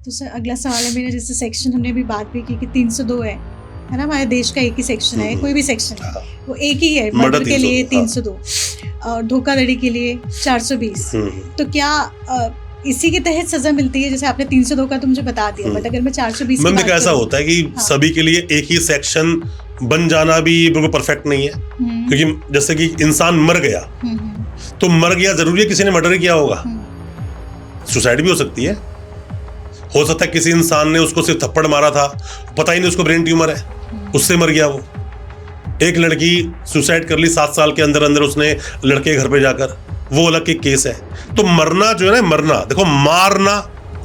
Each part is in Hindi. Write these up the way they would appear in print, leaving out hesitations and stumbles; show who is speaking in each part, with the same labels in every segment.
Speaker 1: तो सर अगला सवाल है मेरा, जैसे सेक्शन हमने अभी बात भी की कि 302 है ना, हमारे देश का एक ही सेक्शन है, कोई भी सेक्शन है वो एक ही है, मर्डर के लिए 302 और धोखाधड़ी के लिए 420। तो क्या इसी के तहत सजा मिलती है? जैसे आपने 302 का तो मुझे बता दिया, बट अगर मैं 420 की बात
Speaker 2: ऐसा होता है कि सभी के लिए एक ही सेक्शन बन जाना भी बिल्कुल परफेक्ट नहीं है, क्योंकि जैसे कि इंसान मर गया तो मर गया जरूरी है किसी ने मर्डर किया होगा? सुसाइड भी हो सकती है, हो सकता है किसी इंसान ने उसको सिर्फ थप्पड़ मारा था, पता ही नहीं उसको ब्रेन ट्यूमर है, उससे मर गया वो। एक लड़की सुसाइड कर ली 7 साल के अंदर अंदर उसने लड़के के घर पे जाकर, वो अलग के केस है। तो मरना जो है ना, मरना देखो, मारना,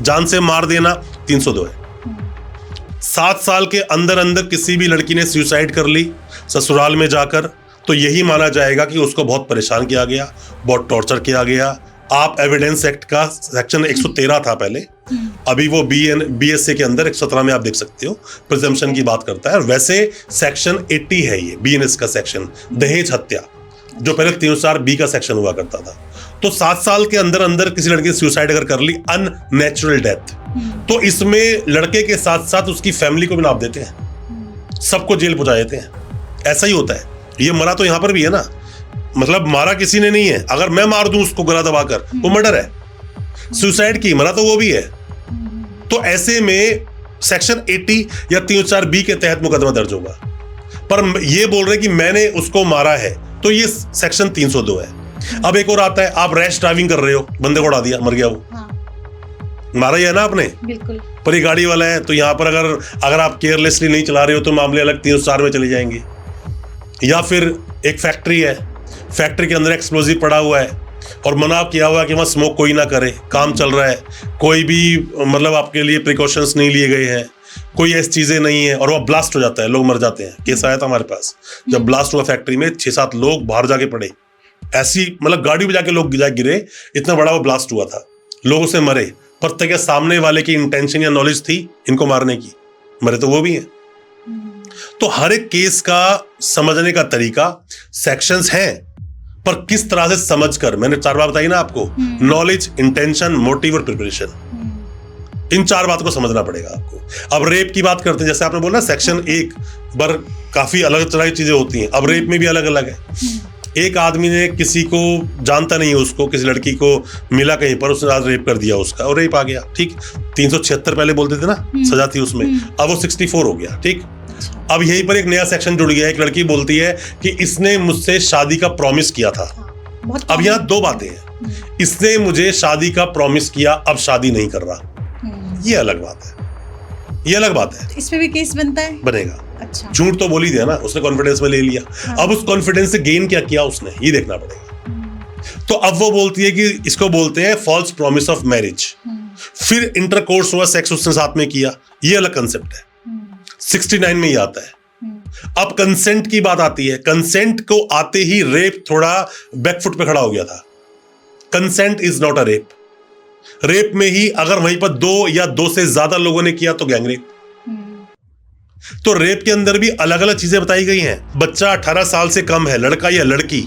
Speaker 2: जान से मार देना 302 है। 7 साल के अंदर अंदर किसी भी लड़की ने सुसाइड कर ली ससुराल में जाकर, तो यही माना जाएगा कि उसको बहुत परेशान किया गया, बहुत टॉर्चर किया गया। आप एविडेंस एक्ट का सेक्शन 113 था पहले, अभी वो BSA के अंदर 117 में आप देख सकते हो, प्रिजम्पशन की बात करता है। वैसे सेक्शन 80 है ये BNS का सेक्शन, दहेज हत्या, जो पहले 304B का सेक्शन हुआ करता था। तो 7 साल के अंदर अंदर किसी लड़की ने सुसाइड अगर कर ली, अननेचुरल डेथ, तो इसमें लड़के के साथ साथ उसकी फैमिली को भी नाप देते हैं, सबको जेल पहुंचा देते हैं। ऐसा ही होता है। ये मरा तो यहां पर भी है ना, मतलब मारा किसी ने नहीं है। अगर मैं मार दूं उसको गला दबाकर, वो मर्डर है। सुसाइड की, मरा तो वो भी है। तो ऐसे में सेक्शन 80 या 304B के तहत मुकदमा दर्ज होगा। पर ये बोल रहे कि मैंने उसको मारा है, तो ये सेक्शन 302 है। अब एक और आता है, आप रैश ड्राइविंग कर रहे हो, बंदे को उड़ा दिया, मर गया वो, मारा ही है ना आपने, बिल्कुल। पर ये गाड़ी वाला है, तो यहाँ पर अगर आप केयरलेसली नहीं चला रहे हो तो मामले अलग 304 में चले जाएंगे। या फिर एक फैक्ट्री है, फैक्ट्री के अंदर एक्सप्लोजिव पड़ा हुआ है और मना किया हुआ है कि वहाँ स्मोक कोई ना करे, काम चल रहा है, कोई भी मतलब आपके लिए प्रिकॉशंस नहीं लिए गए हैं, कोई ऐसी चीज़ें नहीं है, और वह ब्लास्ट हो जाता है, लोग मर जाते हैं। केस आया था हमारे पास, जब ब्लास्ट हुआ फैक्ट्री में 6-7 लोग बाहर जाके पड़े, ऐसी मतलब गाड़ी में जाके लोग गिरे, इतना बड़ा वो ब्लास्ट हुआ था, लोग उससे मरे। पर तक सामने वाले की इंटेंशन या नॉलेज थी इनको मारने की, मरे तो वो भी है। तो हर एक केस का समझने का तरीका, सेक्शंस हैं, पर किस तरह से समझकर, मैंने 4 बात बताई ना आपको, नॉलेज, इंटेंशन, मोटिव और प्रिपरेशन, इन 4 बातों को समझना पड़ेगा आपको। अब रेप की बात करते हैं, जैसे आपने बोला सेक्शन 1 पर काफी अलग तरह की चीजें होती हैं। अब रेप में भी अलग अलग है। एक आदमी ने किसी को जानता नहीं है, उसको किसी लड़की को मिला कहीं पर, उसने आज रेप कर दिया उसका, और रेप आ गया, ठीक। 376 पहले बोलते थे ना सजा थी उसमें, अब वो 64 हो गया, ठीक। अब यहीं पर एक नया सेक्शन जुड़ गया। एक लड़की बोलती है कि इसने मुझसे शादी का प्रॉमिस किया था। अब यहाँ 2 बातें हैं, इसने मुझे शादी का प्रॉमिस किया, अब शादी नहीं कर रहा, ये अलग बात है, ये अलग बात है।
Speaker 1: इस पे भी केस बनता है,
Speaker 2: बनेगा।
Speaker 1: अच्छा,
Speaker 2: झूठ तो बोल ही दिया ना उसने, कॉन्फिडेंस में ले लिया। अब उस कॉन्फिडेंस से गेन क्या किया उसने, ये देखना पड़ेगा। तो अब वो बोलती है कि इसको बोलते हैं फॉल्स प्रॉमिस ऑफ मैरिज। फिर इंटरकोर्स हुआ, सेक्स उसने साथ में किया, ये अलग कंसेप्ट है, 69 में ही आता है। अब कंसेंट की बात आती है। कंसेंट को आते ही रेप थोड़ा बैकफुट पे खड़ा हो गया था। Consent is not a rape. Rape में ही अगर वहीं पर 2 या 2 से ज्यादा लोगों ने किया तो गैंग रेप। तो रेप के अंदर भी अलग अलग चीजें बताई गई हैं। बच्चा 18 साल से कम है, लड़का या लड़की,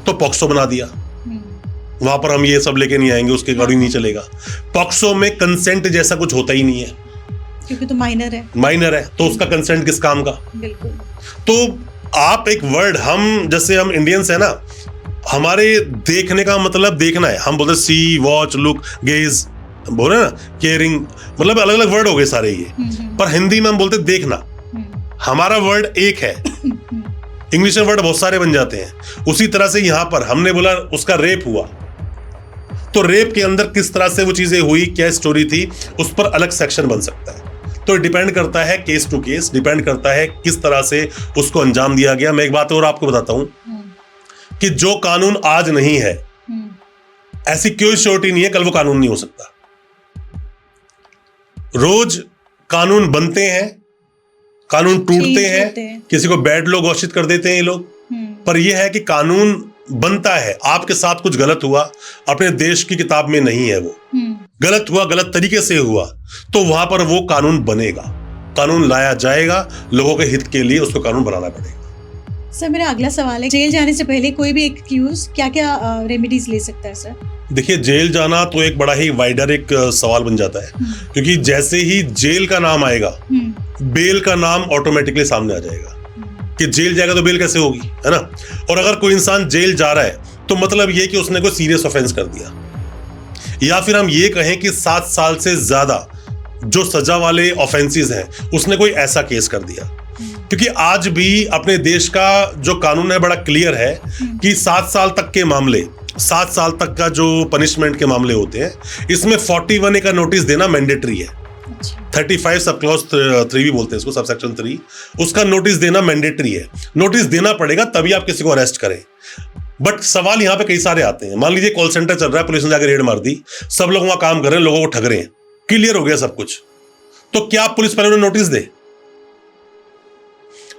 Speaker 2: तो पॉक्सो बना दिया। वहां पर हम ये सब लेके नहीं आएंगे, उसके अकॉर्डिंग नहीं चलेगा। पॉक्सो में कंसेंट जैसा कुछ होता ही नहीं है,
Speaker 1: क्योंकि तो माइनर है, तो उसका कंसेंट किस काम का? बिल्कुल। तो आप एक वर्ड, हम जैसे हम इंडियंस है ना, हमारे देखने का मतलब देखना है, हम बोलते सी, वॉच, लुक, गेज, बोले ना, केयरिंग, मतलब अलग अलग वर्ड हो गए सारे ये। पर हिंदी में हम बोलते देखना, हमारा वर्ड एक है, इंग्लिश में वर्ड बहुत सारे बन जाते हैं। उसी तरह से यहां पर हमने बोला उसका रेप हुआ, तो रेप के अंदर किस तरह से वो चीजें हुई, क्या स्टोरी थी, उस पर अलग सेक्शन बन सकता है। तो डिपेंड करता है केस टू केस, डिपेंड करता है किस तरह से उसको अंजाम दिया गया। मैं एक बात और आपको बताता हूं कि जो कानून आज नहीं है, ऐसी कोई श्योरिटी नहीं है कल वो कानून नहीं हो सकता। रोज कानून बनते हैं, कानून टूटते हैं, किसी को बैड लोग घोषित कर देते हैं ये लोग। पर यह है कि कानून बनता है। आपके साथ कुछ गलत हुआ, अपने देश की किताब में नहीं है, वो गलत हुआ, गलत तरीके से हुआ, तो वहां पर वो कानून बनेगा, कानून लाया जाएगा, लोगों के हित के लिए उसको कानून बनाना पड़ेगा। सर मेरा अगला सवाल है, जेल जाने से पहले कोई भी एक्यूज क्या क्या रेमेडीज ले सकता है सर? देखिए, जेल जाना तो एक बड़ा ही वाइडर एक सवाल बन जाता है, क्योंकि जैसे ही जेल का नाम आएगा, बेल का नाम ऑटोमेटिकली सामने आ जाएगा कि जेल जाएगा तो बेल कैसे होगी, है ना। और अगर कोई इंसान जेल जा रहा है तो मतलब ये कि उसने कोई सीरियस ऑफेंस कर दिया, या फिर हम ये कहें कि 7 साल से ज्यादा जो सजा वाले ऑफेंसेस हैं उसने कोई ऐसा केस कर दिया। क्योंकि आज भी अपने देश का जो कानून है बड़ा क्लियर है कि 7 साल तक के मामले, 7 साल तक का जो पनिशमेंट के मामले होते हैं, इसमें 41A का नोटिस देना मैंडेटरी है। 35 सब क्लॉज 3 भी बोलते हैं इसको, सब सेक्शन 3, उसका नोटिस देना मैंडेटरी है। नोटिस देना पड़ेगा तभी आप किसी को अरेस्ट करें। बट सवाल यहाँ पे कई सारे आते हैं। मान लीजिए कॉल सेंटर चल रहा है, पुलिस ने जाकर रेड मार दी, सब लोग वहां काम कर रहे हैं, लोगों को ठग रहे हैं, क्लियर हो गया सब कुछ, तो क्या पुलिस पहले उन्हें नोटिस दे?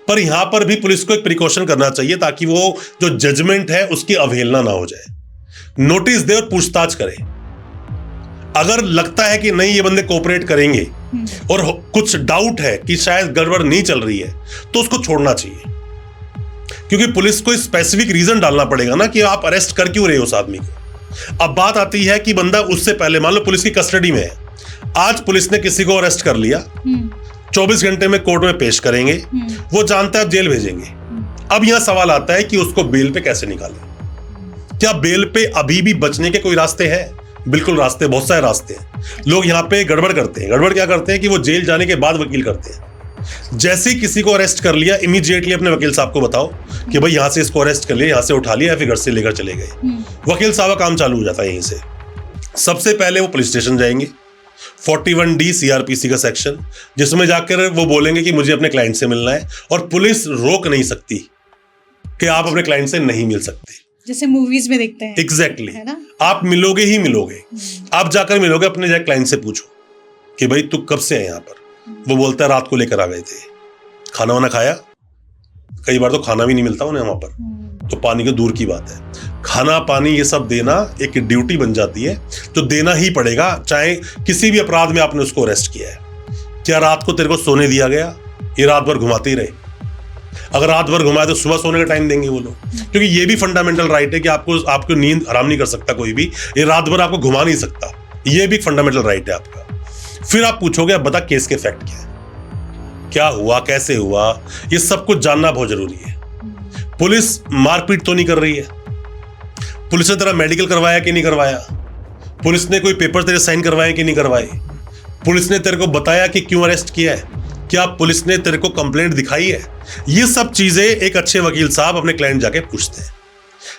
Speaker 1: पर यहां पर भी पुलिस को एक प्रिकॉशन करना चाहिए ताकि वो जो जजमेंट है उसकी अवहेलना ना हो जाए। नोटिस दे और पूछताछ करे। अगर लगता है कि नहीं ये बंदे कोऑपरेट करेंगे और कुछ डाउट है कि शायद गड़बड़ नहीं चल रही है, तो उसको छोड़ना चाहिए। क्योंकि पुलिस को स्पेसिफिक रीजन डालना पड़ेगा ना कि आप अरेस्ट कर क्यों रहे हो उस आदमी को। अब बात आती है कि बंदा उससे पहले, मान लो पुलिस की कस्टडी में है, आज पुलिस ने किसी को अरेस्ट कर लिया, 24 घंटे में कोर्ट में पेश करेंगे, वो जानता है जेल भेजेंगे। अब यहां सवाल आता है कि उसको बेल पे कैसे निकालें। क्या बेल पे अभी भी बचने के कोई रास्ते हैं? बिल्कुल रास्ते, बहुत सारे रास्ते हैं। लोग यहाँ पे गड़बड़ करते हैं। गड़बड़ क्या करते हैं कि वो जेल जाने के बाद वकील करते हैं। जैसे ही किसी को अरेस्ट कर लिया, इमीडिएटली अपने वकील साहब को बताओ कि भाई यहाँ से इसको अरेस्ट कर लिया, यहाँ से उठा लिया, या फिर घर से लेकर चले गए। वकील साहब का काम चालू हो जाता है यहीं से। सबसे पहले वो पुलिस स्टेशन जाएंगे, 41D CRPC का सेक्शन, जिसमें जाकर वो बोलेंगे कि मुझे अपने क्लाइंट से मिलना है, और पुलिस रोक नहीं सकती कि आप अपने क्लाइंट से नहीं मिल सकते,
Speaker 3: जैसे मूवीज में देखते हैं।
Speaker 1: एग्जैक्टली आप मिलोगे ही मिलोगे। आप जाकर मिलोगे, अपने जाकर क्लाइंट से पूछो कि भाई तू कब से है यहाँ पर। वो बोलता है रात को लेकर आ गए थे, खाना वाना खाया। कई बार तो खाना भी नहीं मिलता उन्हें वहां पर, तो पानी तो दूर की बात है, खाना पानी ये सब देना एक ड्यूटी बन जाती है, तो देना ही पड़ेगा, चाहे किसी भी अपराध में आपने उसको अरेस्ट किया है। क्या रात को तेरे को सोने दिया गया? ये रात भर घुमाते ही रहे। अगर रात भर घुमाए तो सुबह सोने का टाइम देंगे वो लोग, क्योंकि ये भी फंडामेंटल राइट है कि आपको नींद हराम नहीं कर सकता कोई भी, ये रात भर आपको घुमा नहीं सकता, ये भी फंडामेंटल राइट है आपका। फिर आप पूछोगे अब बता केस के फैक्ट क्या है, क्या हुआ, कैसे हुआ, ये सब कुछ जानना बहुत जरूरी है। पुलिस मारपीट तो नहीं कर रही है, पुलिस ने तेरा मेडिकल करवाया कि नहीं करवाया, पुलिस ने कोई पेपर तेरे साइन करवाए कि नहीं करवाए, पुलिस ने तेरे को बताया कि क्यों अरेस्ट किया है, क्या पुलिस ने तेरे को कंप्लेंट दिखाई है। ये सब चीजें एक अच्छे वकील साहब अपने क्लाइंट जाके पूछते हैं।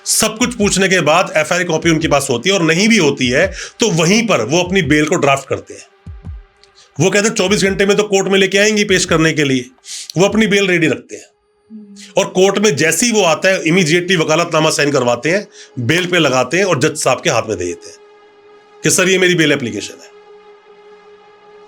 Speaker 1: सब कुछ पूछने के बाद FIR कॉपी उनके पास होती है, और नहीं भी होती है तो वहीं पर वो अपनी बेल को ड्राफ्ट करते हैं। वो कहते हैं 24 घंटे में तो कोर्ट में लेके आएंगे पेश करने के लिए, वो अपनी बेल रेडी रखते हैं, और कोर्ट में जैसे ही वो आता है इमीडिएटली वकालतनामा साइन करवाते हैं, बेल पे लगाते हैं और जज साहब के हाथ में दे देते हैं कि सर ये मेरी बेल एप्लीकेशन है।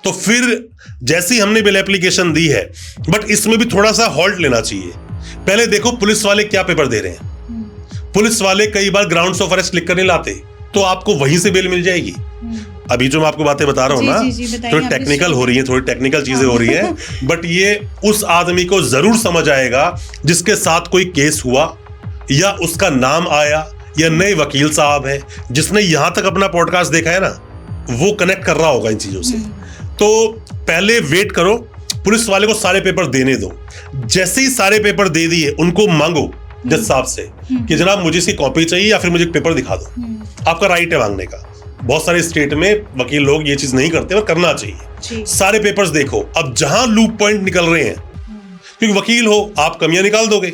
Speaker 1: तो फिर जैसे ही हमने बेल एप्लीकेशन दी है, बट इसमें भी थोड़ा सा हॉल्ट लेना चाहिए। पहले देखो पुलिस वाले क्या पेपर दे रहे हैं। पुलिस वाले कई बार ग्राउंड्स ऑफ अरेस्ट लिख कर नहीं लाते, तो आपको वहीं से बेल मिल जाएगी। अभी जो मैं आपको बातें बता रहा हूं ना, थोड़ी टेक्निकल हो रही है, थोड़ी टेक्निकल चीजें हो रही है, बट ये उस आदमी को जरूर समझ आएगा जिसके साथ कोई केस हुआ, या उसका नाम आया, या नए वकील साहब है जिसने यहां तक अपना पॉडकास्ट देखा है ना, वो कनेक्ट कर रहा होगा इन चीजों से। तो पहले वेट करो, पुलिस वाले को सारे पेपर देने दो। जैसे ही सारे पेपर दे दिए, उनको मांगो जज साहब से कि जनाब मुझे इसकी कॉपी चाहिए, या फिर मुझे पेपर दिखा दो। आपका राइट है मांगने का। बहुत सारे स्टेट में वकील लोग ये चीज नहीं करते, पर करना चाहिए। सारे पेपर्स देखो। अब जहां लूप पॉइंट निकल रहे हैं, क्योंकि वकील हो आप, कमियां निकाल दोगे,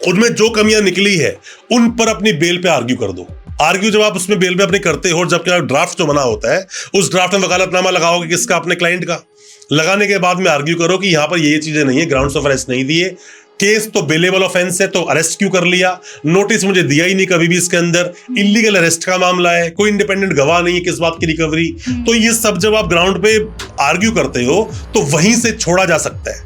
Speaker 1: उनमें जो कमियां निकली है उन पर अपनी बेल पे आर्ग्यू कर दो। आर्ग्यू जब आप उसमें बेल पे अपनी करते हो, जबकि ड्राफ्ट जो बना होता है उस ड्राफ्ट में वकालतनामा लगाओगे किसका? अपने क्लाइंट का। लगाने के बाद में आर्ग्यू करो कि यहां पर ये चीजें नहीं है, ग्राउंड्स ऑफ अरेस्ट नहीं दिए, केस तो बेलेबल ऑफेंस है, तो अरेस्ट क्यों कर लिया, नोटिस मुझे दिया ही नहीं कभी भी इसके अंदर, इलीगल अरेस्ट का मामला है, कोई इंडिपेंडेंट गवाह नहीं है, किस बात की रिकवरी। तो ये सब जब आप ग्राउंड पे आर्ग्यू करते हो तो वहीं से छोड़ा जा सकता है।